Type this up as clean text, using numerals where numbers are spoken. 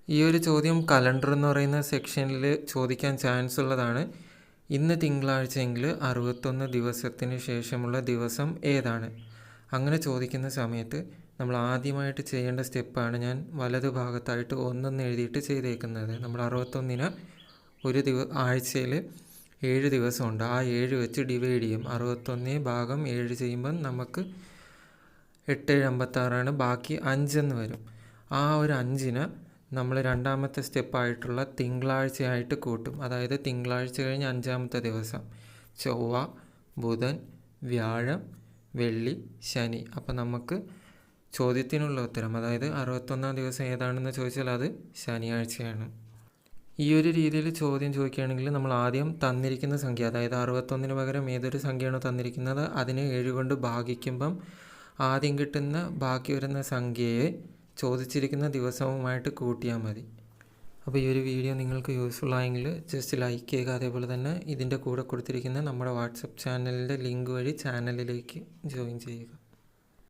ഈ ഒരു ചോദ്യം കലണ്ടർ എന്ന് പറയുന്ന സെക്ഷനിൽ ചോദിക്കാൻ ചാൻസ് ഉള്ളതാണ്. ഇന്ന് തിങ്കളാഴ്ചയെങ്കിൽ 61 ദിവസത്തിന് ശേഷമുള്ള ദിവസം ഏതാണ്? അങ്ങനെ ചോദിക്കുന്ന സമയത്ത് നമ്മൾ ആദ്യമായിട്ട് ചെയ്യേണ്ട സ്റ്റെപ്പാണ് ഞാൻ വലതു ഭാഗത്തായിട്ട് 1 എഴുതിയിട്ട് ചെയ്തേക്കുന്നത്. നമ്മൾ 61ന് ഒരു ആഴ്ചയിൽ 7 ദിവസമുണ്ട്. ആ 7 വെച്ച് ഡിവൈഡ് ചെയ്യും. 61/7 ചെയ്യുമ്പം നമുക്ക് 8×7 = 56, ബാക്കി 5 വരും. ആ ഒരു 5ന് നമ്മൾ രണ്ടാമത്തെ സ്റ്റെപ്പായിട്ടുള്ള തിങ്കളാഴ്ചയായിട്ട് കൂട്ടും. അതായത് തിങ്കളാഴ്ച കഴിഞ്ഞ് 5ാമത്തെ ദിവസം ചൊവ്വ, ബുധൻ, വ്യാഴം, വെള്ളി, ശനി. അപ്പം നമുക്ക് ചോദ്യത്തിനുള്ള ഉത്തരം, അതായത് 61ാം ദിവസം ഏതാണെന്ന് ചോദിച്ചാൽ അത് ശനിയാഴ്ചയാണ്. ഈ ഒരു രീതിയിൽ ചോദ്യം ചോദിക്കുകയാണെങ്കിൽ നമ്മൾ ആദ്യം തന്നിരിക്കുന്ന സംഖ്യ, അതായത് 61ന് പകരം ഏതൊരു സംഖ്യയാണോ തന്നിരിക്കുന്നത് അതിനെ 7 കൊണ്ട് ഭാഗിക്കുമ്പം ആദ്യം കിട്ടുന്ന ബാക്കി വരുന്ന സംഖ്യയെ ചോദിച്ചിരിക്കുന്ന ദിവസവുമായിട്ട് കൂട്ടിയാൽ മതി. അപ്പോൾ ഈ ഒരു വീഡിയോ നിങ്ങൾക്ക് യൂസ്ഫുൾ ആയെങ്കിൽ ജസ്റ്റ് ലൈക്ക് ചെയ്യുക. അതേപോലെ തന്നെ ഇതിൻ്റെ കൂടെ കൊടുത്തിരിക്കുന്ന നമ്മുടെ വാട്സപ്പ് ചാനലിൻ്റെ ലിങ്ക് വഴി ചാനലിലേക്ക് ജോയിൻ ചെയ്യുക.